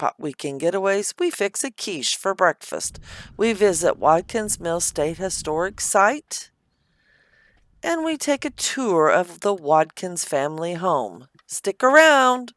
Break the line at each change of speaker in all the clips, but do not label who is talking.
Crockpot Weekend Getaways, we fix a quiche for breakfast. We visit Watkins Mill State Historic Site, and we take a tour of the Watkins family home. Stick around.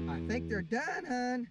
I think they're done, hon.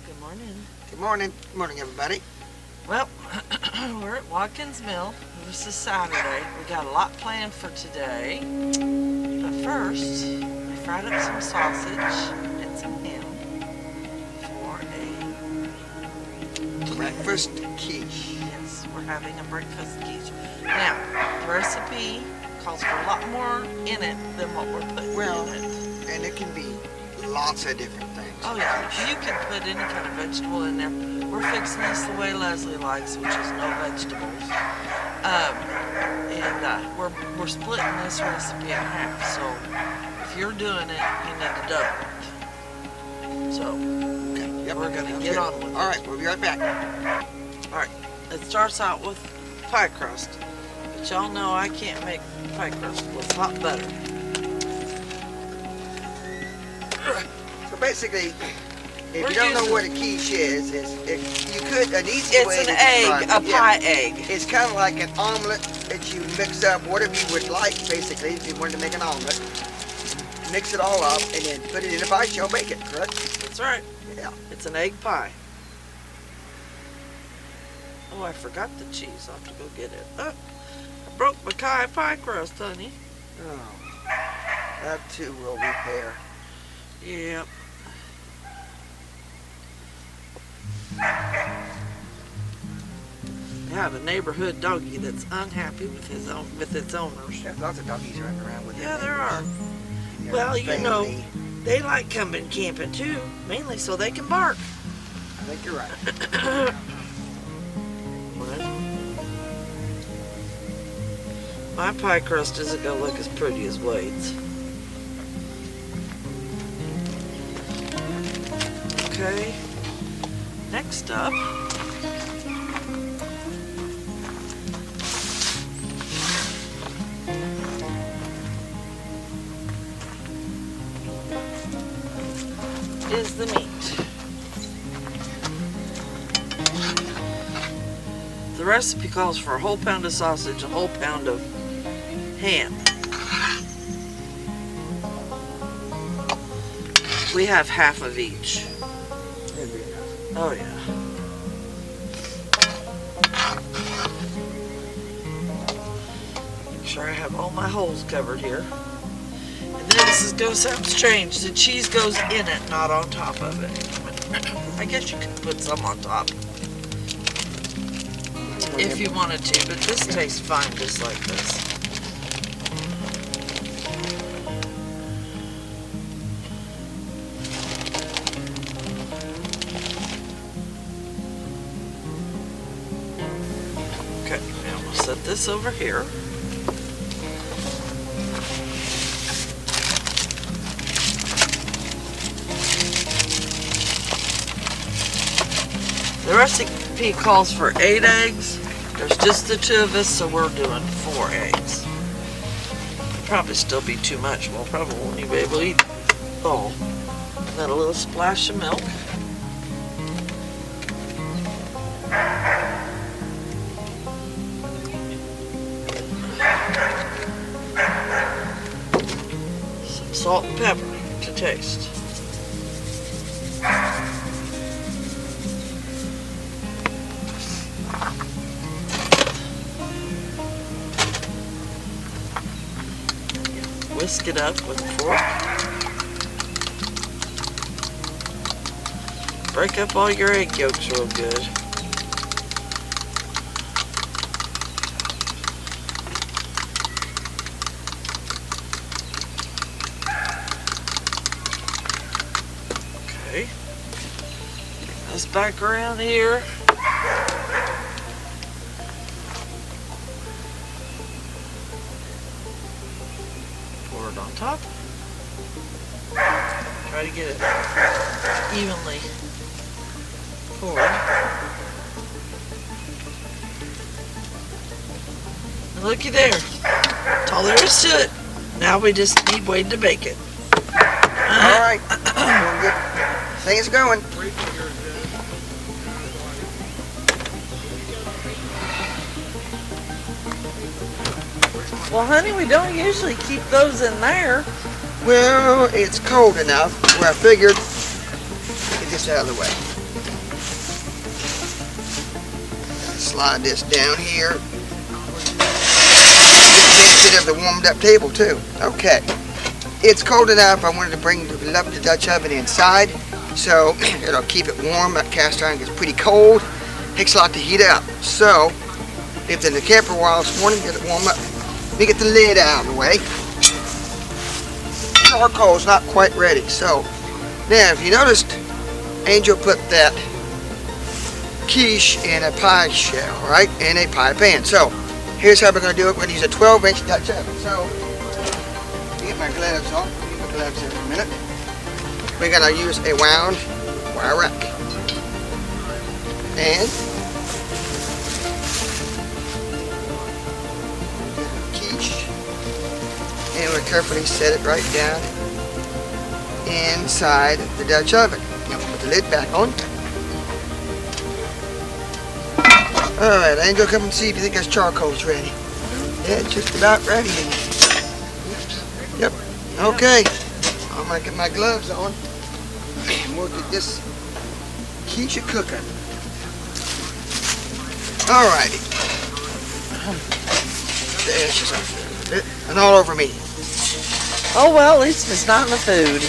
Good morning.
Good morning. Good morning, everybody.
Well, we're at Watkins Mill. This is Saturday. We got a lot planned for today. But first, we fried up some sausage and some ham for a
Breakfast quiche.
Yes, we're having a breakfast quiche. Now, the recipe calls for a lot more in it than what we're putting in it.
And it can be lots of different things.
Oh yeah, you can put any kind of vegetable in there. We're fixing this the way Leslie likes, which is no vegetables. We're splitting this recipe in half. So if you're doing it, you need to double it. So
Okay. Yep.
we're gonna get on with it.
All right, we'll be right back.
All right, it starts out with pie crust, but y'all know I can't make pie crust with hot butter.
So basically, if
We're
you don't know
using-
what a quiche is you could, an easy way
It's
to
an egg,
describe
a
it,
pie egg.
It's kind of like an omelet that you mix up whatever you would like, basically, if you wanted to make an omelet. Mix it all up and then put it in a pie shell, bake it, correct?
That's right.
Yeah.
It's an egg pie. Oh, I forgot the cheese. I'll have to go get it. Oh, I broke my pie crust, honey.
Oh, that too will repair.
Yep. I have a neighborhood doggy that's unhappy with its owners.
There's lots of doggies running around with
Yeah,
their
there are.
neighbors. Yeah,
Well, you know,
family.
they like coming camping too, mainly so they can bark.
I think you're right.
My pie crust isn't gonna look as pretty as Wade's. Okay. Next up, is the meat. The recipe calls for a whole pound of sausage, a whole pound of ham. We have half of each. Oh yeah. Make sure I have all my holes covered here. And then this is gonna sound strange. The cheese goes in it, not on top of it. I guess you could put some on top if you wanted to, but this tastes fine just like this. this over here. The recipe calls for 8 eggs. There's just the 2 of us, so we're doing 4 eggs. It'll probably still be too much. We'll probably won't even be able to eat it all. And then a little splash of milk. Some salt and pepper to taste. Whisk it up with a fork. Break up all your egg yolks real good. Okay. Bring those back around here. On top. Try to get it evenly poured. And looky there. That's all there is to it. Now we just need Wade to bake it.
Alright. We'll get things going.
Well, honey, we don't usually keep those in there.
Well, it's cold enough where I figured get this out of the way. Slide this down here. Get the benefit of the warmed up table too. Okay. It's cold enough. I wanted to bring the Dutch oven inside, so it'll keep it warm. That cast iron gets pretty cold. Takes a lot to heat up. So, if in the camper while this morning, get it warm up. Let me get the lid out of the way. Charcoal's not quite ready. So, now if you noticed, Angel put that quiche in a pie shell, right? In a pie pan. So, here's how we're going to do it. We're going to use a 12-inch Dutch oven. So, get my gloves on. Get my gloves in a minute. We're going to use a wound wire rack. And quiche. And we'll carefully set it right down inside the Dutch oven. Now we'll put the lid back on. Alright, Angel, come and see if you think this charcoal's ready. Yeah, it's just about ready. Yep. Okay. I'm going to get my gloves on. And we'll get this quiche cooking. Alrighty. The ashes off there a bit. And all over me.
Oh, well, at least it's not in the food.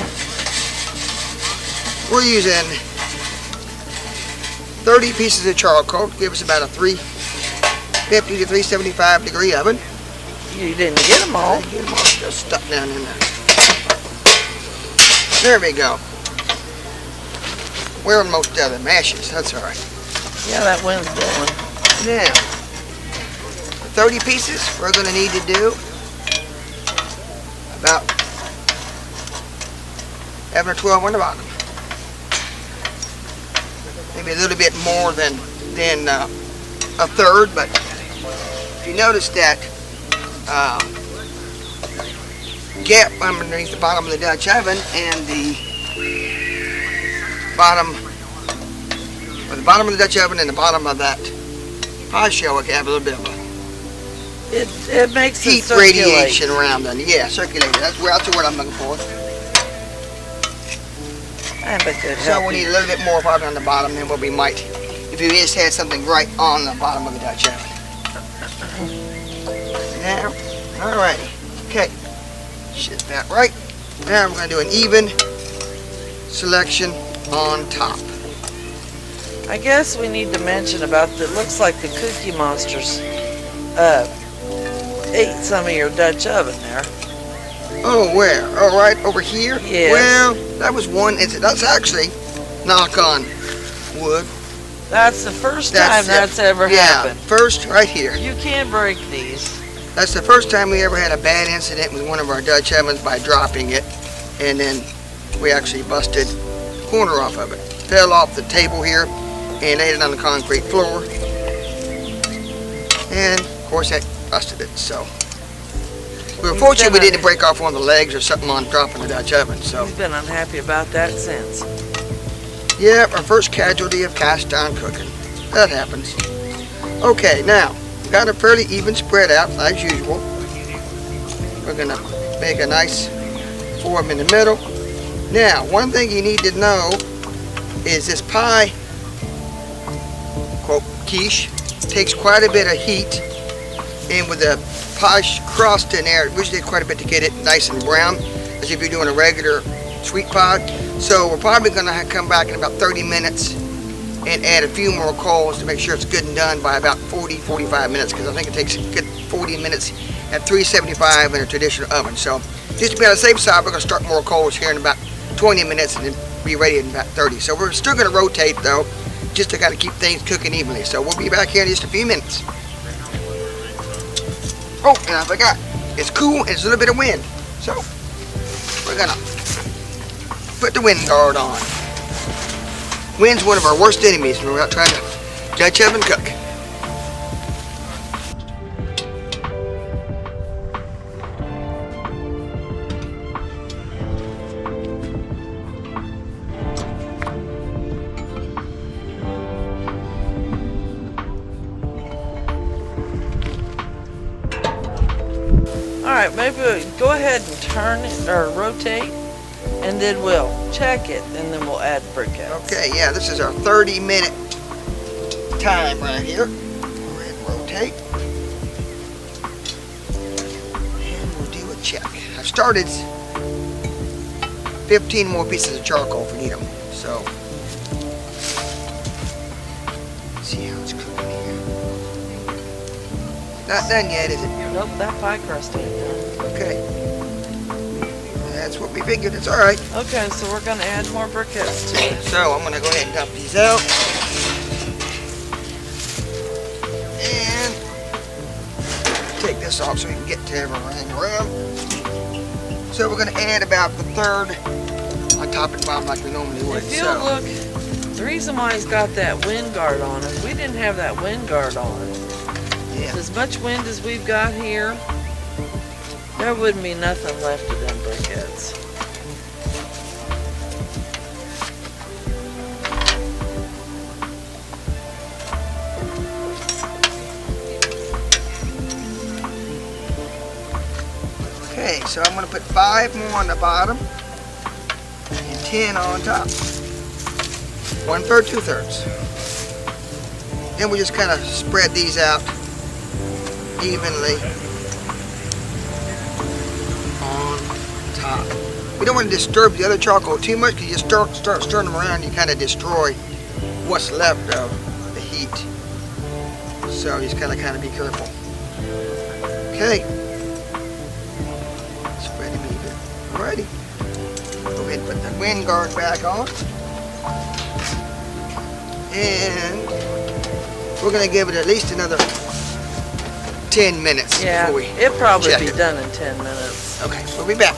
We're using 30 pieces of charcoal to give us about a 350 to 375 degree oven.
You didn't get them all.
I didn't get them all. Just stuck down in there. There we go. We're on most of them ashes. That's all right.
Yeah, that wind's blowing.
Now, 30 pieces, we're going to need to do about 11 or 12 on the bottom. Maybe a little bit more than a third, but if you notice that gap underneath the bottom of the Dutch oven and the bottom of the Dutch oven and the bottom of that pie shell, we can have a little bit of a
it makes
heat radiation around them. Yeah, circulated. That's what I'm looking for. So we need a little bit more water on the bottom than what we might if we just had something right on the bottom of the Dutch oven. Now, alrighty. Okay. Shit that right. Now I'm going to do an even selection on top.
I guess we need to mention about the, it looks like the Cookie Monsters ate some of your Dutch oven there.
Oh, where? Oh, right over here?
Yes.
Well, that was one incident. That's actually, knock on wood,
That's the first time that's ever happened.
First right here.
You can't break these.
That's the first time we ever had a bad incident with one of our Dutch ovens by dropping it, and then we actually busted the corner off of it. Fell off the table here and laid it on the concrete floor, and of course that busted it. So we were fortunate we didn't break off one of the legs or something on dropping the Dutch oven. So
he's been unhappy about that since.
Yep, our first casualty of cast iron cooking. That happens. Okay, now got a fairly even spread out as usual. We're gonna make a nice form in the middle. Now, one thing you need to know is this pie, quote, quiche, takes quite a bit of heat, and with the pie crust in there, it usually takes quite a bit to get it nice and brown, as if you're doing a regular sweet pie. So we're probably gonna come back in about 30 minutes and add a few more coals to make sure it's good and done by about 40-45 minutes, because I think it takes a good 40 minutes at 375 in a traditional oven. So just to be on the safe side, we're going to start more coals here in about 20 minutes and then be ready in about 30. So we're still going to rotate though, just to kind of keep things cooking evenly. So we'll be back here in just a few minutes. Oh, and I forgot, it's cool and there's a little bit of wind. So we're going to put the wind guard on. Wind's one of our worst enemies when we're out trying to Dutch oven cook.
Alright, maybe go ahead and turn it or rotate, and then we'll check it, and then we'll add briquettes.
Okay, yeah, this is our 30-minute time right here. Go ahead and rotate. And we'll do a check. I've started 15 more pieces of charcoal if we need them. So, let's see how it's cooking here. Not done yet, is it?
Nope, that pie crust ain't done.
Okay. That's what we figured. It's all right.
Okay, so we're going to add more briquettes to it.
So I'm going to go ahead and dump these out. And take this off so we can get to everything around. So we're going to add about the third on top and bottom like we normally would.
If you'll look, the reason why he's got that wind guard on, if we didn't have that wind guard on, as much wind as we've got here, there wouldn't be nothing left of them briquettes.
Okay, so I'm going to put 5 more on the bottom and 10 on top. 1/3, 2/3. Then we just kind of spread these out evenly on top. We don't want to disturb the other charcoal too much, because you start stirring them around, you kind of destroy what's left of the heat. So you just kind of be careful. Okay. Spread them even. Alrighty. Go ahead and put the wind guard back on. And we're going to give it at least another 10 minutes before we
it'll probably
check
be
it.
done in 10 minutes.
Okay, we'll be back.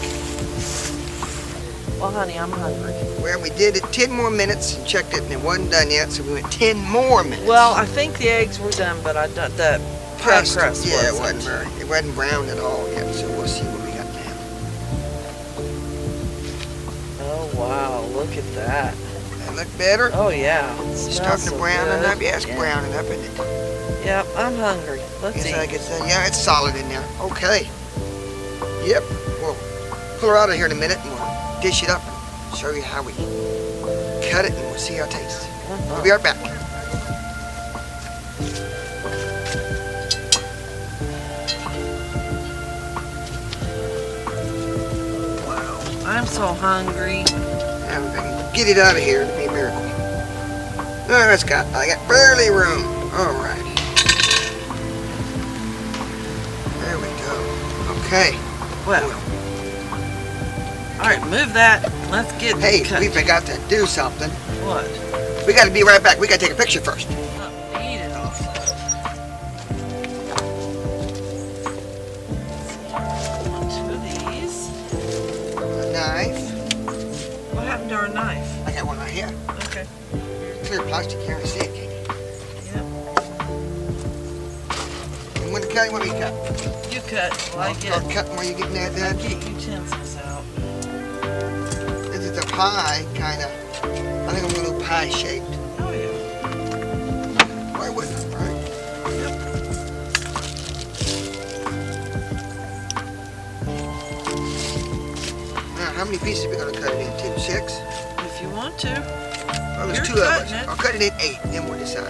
Well, honey, I'm hungry.
Well, we did it 10 more minutes and checked it, and it wasn't done yet, so we went 10 more minutes.
Well, I think the eggs were done, but I done the pie crust
yeah,
wasn't.
it wasn't brown at all yet, so we'll see what we got now.
Oh, wow, look at that.
That look better?
Oh, yeah.
It's starting to brown up. Yeah, it's browning up, isn't it?
Yep, I'm hungry. Let's eat.
Yeah, it's solid in there. Okay. Yep. We'll pull her out of here in a minute and we'll dish it up and show you how we cut it, and we'll see how it tastes. We'll be right back. Wow.
I'm so hungry.
Now if I can get it out of here, it'll be a miracle. I got barely room. All right. There we go. Okay.
Well. All right, move that. Let's get
Hey,
cut.
we forgot to do something.
What?
We got to be right back. We got to take a picture first.
Eat it also. One, two of these.
A knife.
What happened to our knife?
I got one right here.
Okay.
Clear plastic here. I see it, Katie.
Yep.
And when to cut, what do you cut?
You cut. Well, I
Start cutting while you're getting that done.
get utensils out.
This is a pie, kind of. I think I'm going to do pie shaped.
Oh, yeah.
Why wouldn't it, right?
Yep.
Now, how many pieces are we going to cut it into? 6?
If you want to.
Well, there's
You're
2 of us.
cutting it.
I'll cut it in 8, then we'll decide.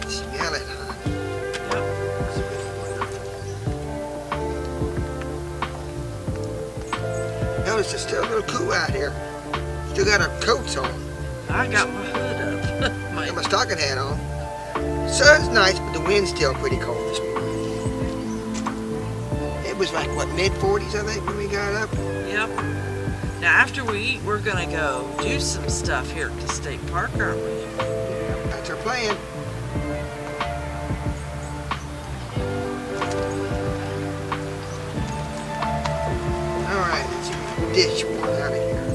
Smell it, huh?
Yep.
Notice it's still a little cool out here. Still got our coats on.
I got my hood up.
Got my stocking hat on. Sun's nice, but the wind's still pretty cold this morning. It was like, what, mid-40s, I think, when we got up?
Yep. Now, after we eat, we're going to go do some stuff here at the state park, aren't we?
That's our plan. All right, let's see if we can dish one out of here.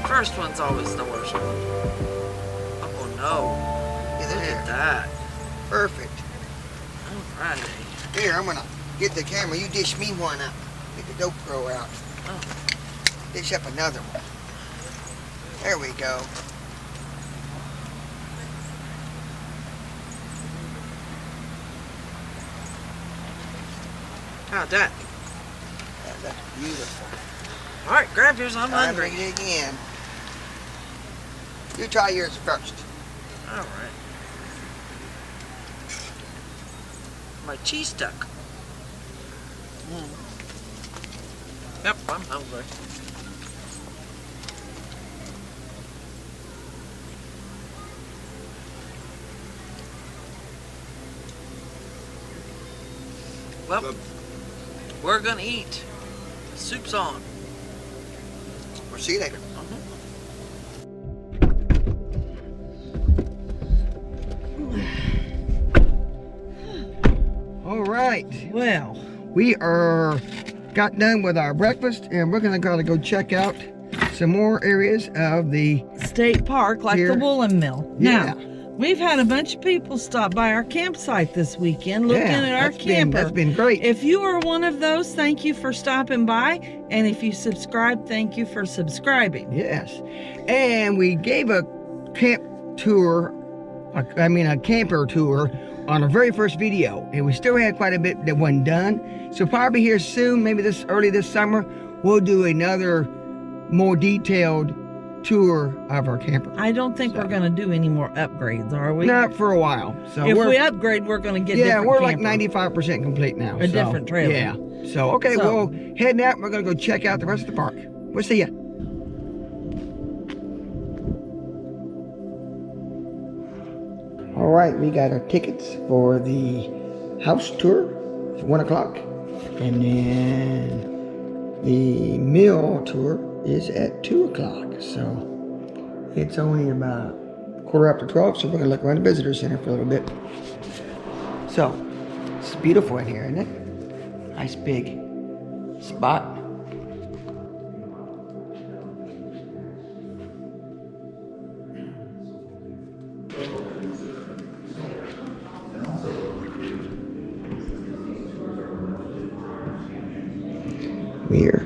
First one's always the worst one. Oh, no.
Yeah,
Look
there.
at that.
Perfect.
Alrighty.
Here, I'm gonna get the camera. You dish me one up. Get the GoPro out.
Oh.
Dish up another one. There we go.
How'd that?
That's beautiful.
All right, grab yours. I'm
Time
hungry.
to dig in. You try yours first.
All right. My cheese stuck. Yep, I'm hungry. Well, we're gonna eat. Soup's on.
We'll see you later. All right.
Well,
We got done with our breakfast, and we're gonna go check out some more areas of the
state park like
Here.
the Woolen Mill.
Yeah.
Now, we've had a bunch of people stop by our campsite this weekend looking at our camper.
That's been great.
If you are one of those, thank you for stopping by. And if you subscribe, thank you for subscribing.
Yes. And we gave a camp tour, a camper tour on our very first video. And we still had quite a bit that wasn't done. So probably here soon, maybe early this summer, we'll do another more detailed tour of our camper.
I don't think we're going to do any more upgrades, are we?
Not for a while. So
if we upgrade, we're going to get different
we're
camper.
like 95% complete now.
A different trailer.
Yeah. So, okay,
So-
well, heading out, we're going to go check out the rest of the park. We'll see ya. All right, we got our tickets for the house tour. It's 1 o'clock. And then the mill tour is at 2 o'clock. So it's only about 12:15, so we're going to look around the visitor center for a little bit. So, it's beautiful in here, isn't it? Nice big spot. We're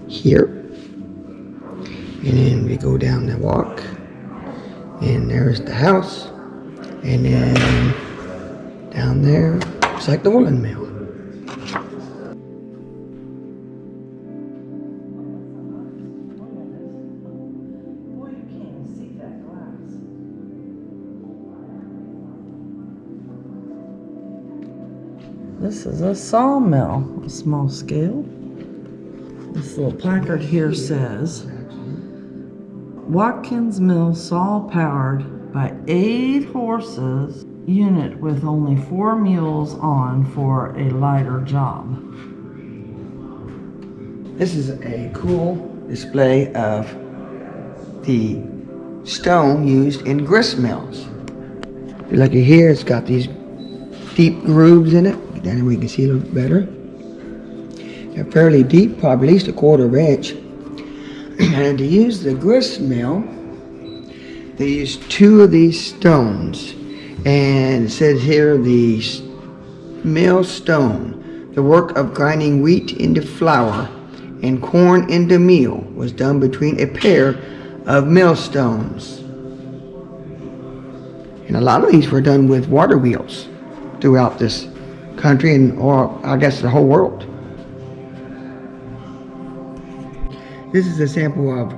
here, and then we go down the walk, and there's the house, and then down there it's like the Woolen Mill.
Boy, you can't see that glass. This is a sawmill, a small scale. This little placard here says, Watkins Mill saw powered by 8 horses unit with only 4 mules on for a lighter job.
This is a cool display of the stone used in grist mills. If you look at here, it's got these deep grooves in it. Then we can see a little bit better. They're fairly deep, probably at least a 1/4 inch. And to use the grist mill, they use 2 of these stones. And it says here, the mill stone, the work of grinding wheat into flour and corn into meal, was done between a pair of millstones. And a lot of these were done with water wheels throughout this country, and or I guess the whole world. This is a sample of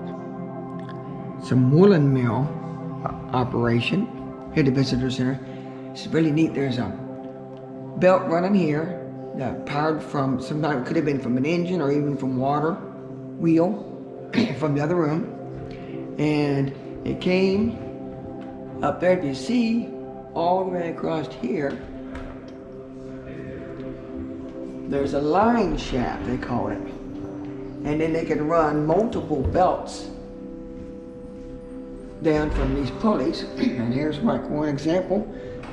some woolen mill operation here at the visitor center. It's really neat. There's a belt running here that powered from, sometimes it could have been from an engine or even from water wheel from the other room. And it came up there, if you see, all the way across here. There's a line shaft, they call it. And then they can run multiple belts down from these pulleys. And here's like one example.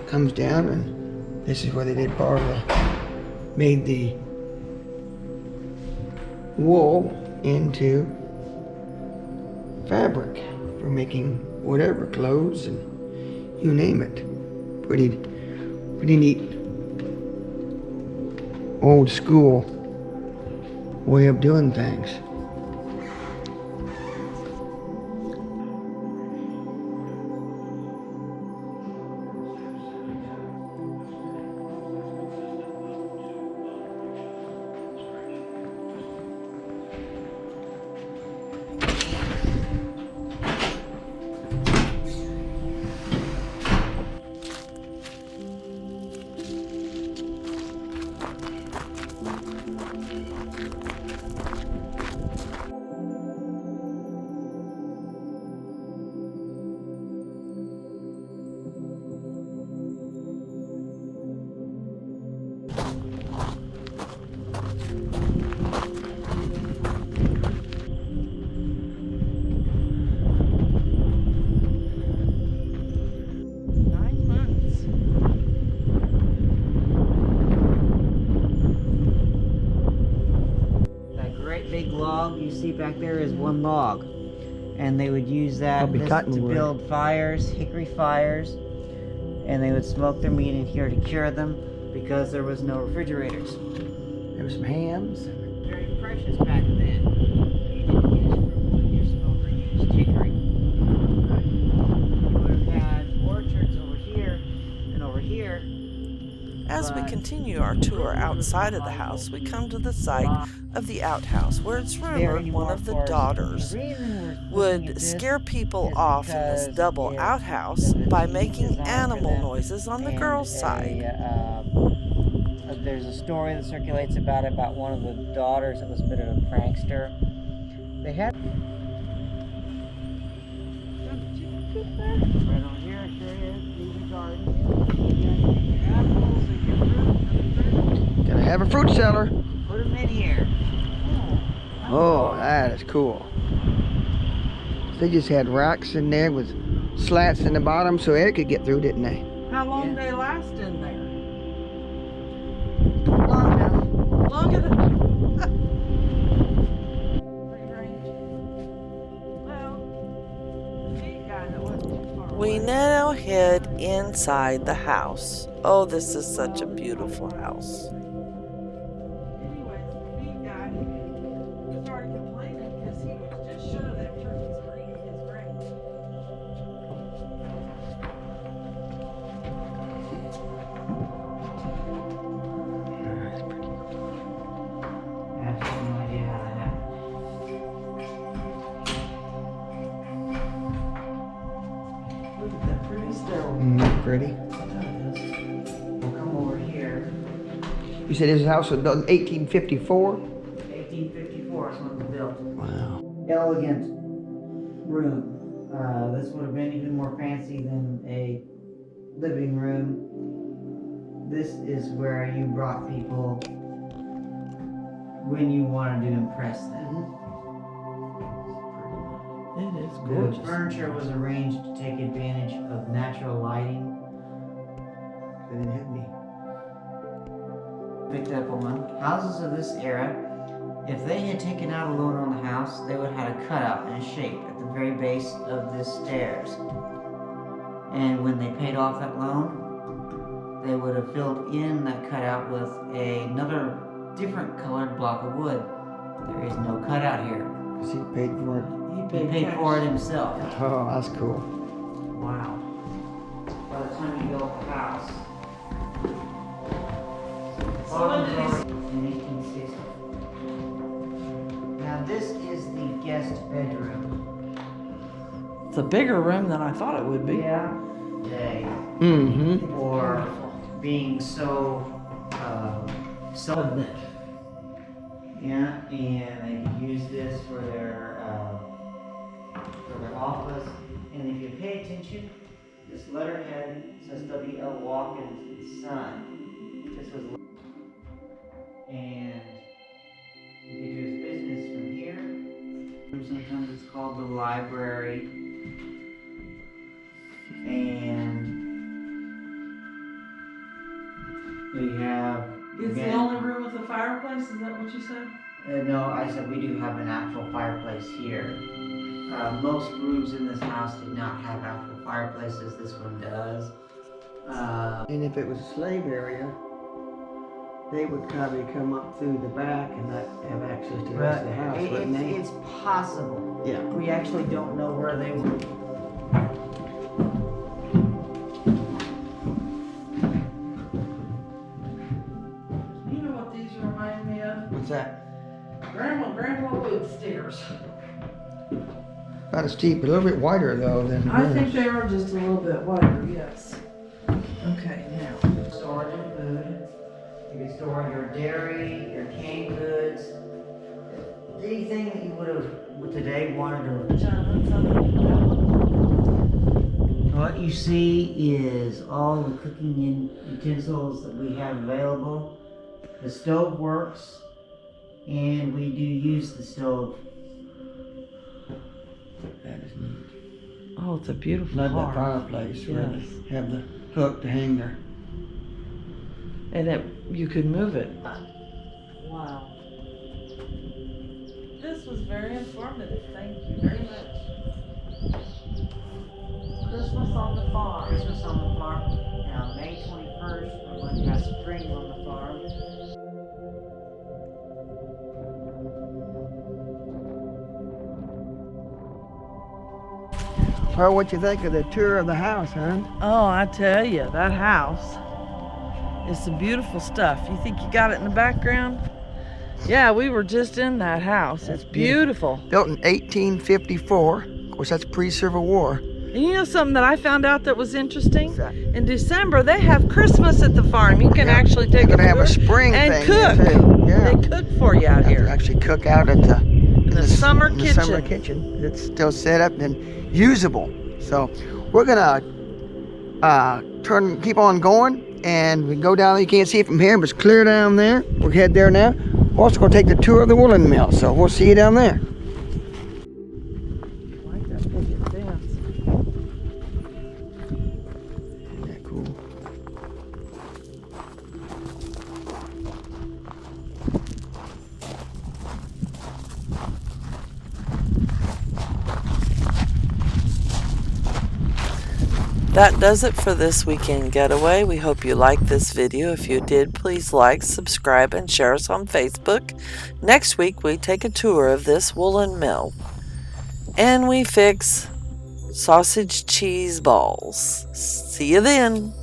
Comes down, and this is where they did made the wool into fabric for making whatever, clothes and you name it. Pretty neat old school way of doing things.
Big log you see back there is one log, and they would use that to build fires, hickory fires, and they would smoke their meat in here to cure them because there was no refrigerators.
There were some hams.
Very precious back then. You didn't use wood in your smoker, you used hickory. You would have had orchards over here and over here.
As we continue our tour outside of the house, we come to the site of the outhouse, where it's rumored one of the daughters would scare people off in this double outhouse by making animal noises on the girls' side.
There's a story that circulates about one of the daughters that was a bit of a prankster. They had right on here, sure is. These gardens.
Gotta have a fruit cellar.
Put them in here.
Oh, that is cool. They just had racks in there with slats in the bottom so air could get through, didn't they?
How long they last in there?
Long enough.
Long enough. We now head inside the house. Oh, this is such a beautiful house.
Pretty.
We'll come over here.
You said this house was built in 1854?
1854 is when it was built.
Wow.
Elegant room. This would have been even more fancy than a living room. This is where you brought people when you wanted to impress them.
It is
The
gorgeous.
furniture was arranged to take advantage of natural lighting.
They didn't have me.
Picked up on houses of this era. If they had taken out a loan on the house, they would have had a cutout and a shape at the very base of the stairs. And when they paid off that loan, they would have filled in that cutout with another different colored block of wood. There is no cutout here.
Because he paid for it.
He paid for it himself.
Oh, that's cool.
Wow. By the time you built the house.
So when did he
In 1860. Now this is the guest bedroom.
It's a bigger room than I thought it would be.
Yeah. Day.
Mm-hmm.
For being so celibate. Yeah, and they could use this for their office. And if you pay attention, this letterhead says W.L. Watkins Son. This was, and you could do his business from here. Sometimes it's called the library. And we have.
It's the only room with a fireplace, is that what you said?
No, I said we do have an actual fireplace here. Most rooms in this house did not have actual fireplaces. This one does.
And if it was a slave area, they would probably come up through the back and not have access to the rest of the house, wouldn't they?
It's possible.
Yeah.
We actually don't know where they were.
You know what these remind me of?
What's that?
Grandma Wood stairs.
Not as steep, but a little bit wider though than
I
yours.
think they are just a little bit wider, yes. Okay, now.
Storage of food. You can store your dairy, your canned goods, anything that you would have today wanted to. What you see is all the cooking utensils that we have available. The stove works, and we do use the stove.
That is neat.
Oh, it's a beautiful
Not
hearth.
the fireplace, really.
Yes.
Have the hook to hang there.
And you could move it. Wow. This was very informative. Thank you very much. Christmas on the farm.
Christmas on the farm. Now, May 21st, we're going to have spring on the farm.
Well, what you think of the tour of the house, huh?
Oh, I tell you, that house is some beautiful stuff. You think you got it in the background? Yeah, we were just in that house. It's beautiful.
Built in 1854. Of course, that's pre-Civil War.
And you know something that I found out that was interesting?
What's that?
In December, they have Christmas at the farm. You can actually take
They're
a
gonna have a
tour
spring
and
thing
cook.
there, too. Yeah.
They cook for you out
Have to
here.
actually cook out at the
the summer
in the
kitchen.
summer kitchen. It's still set up and usable. So we're gonna keep on going, and we go down. You can't see it from here, but it's clear down there. We'll head there now. We're also gonna take the tour of the woolen mill. So we'll see you down there.
I like that big fence.
Isn't that cool?
That does it for this weekend getaway. We hope you liked this video. If you did, please like, subscribe, and share us on Facebook. Next week, we take a tour of this woolen mill. And we fix sausage cheese balls. See you then.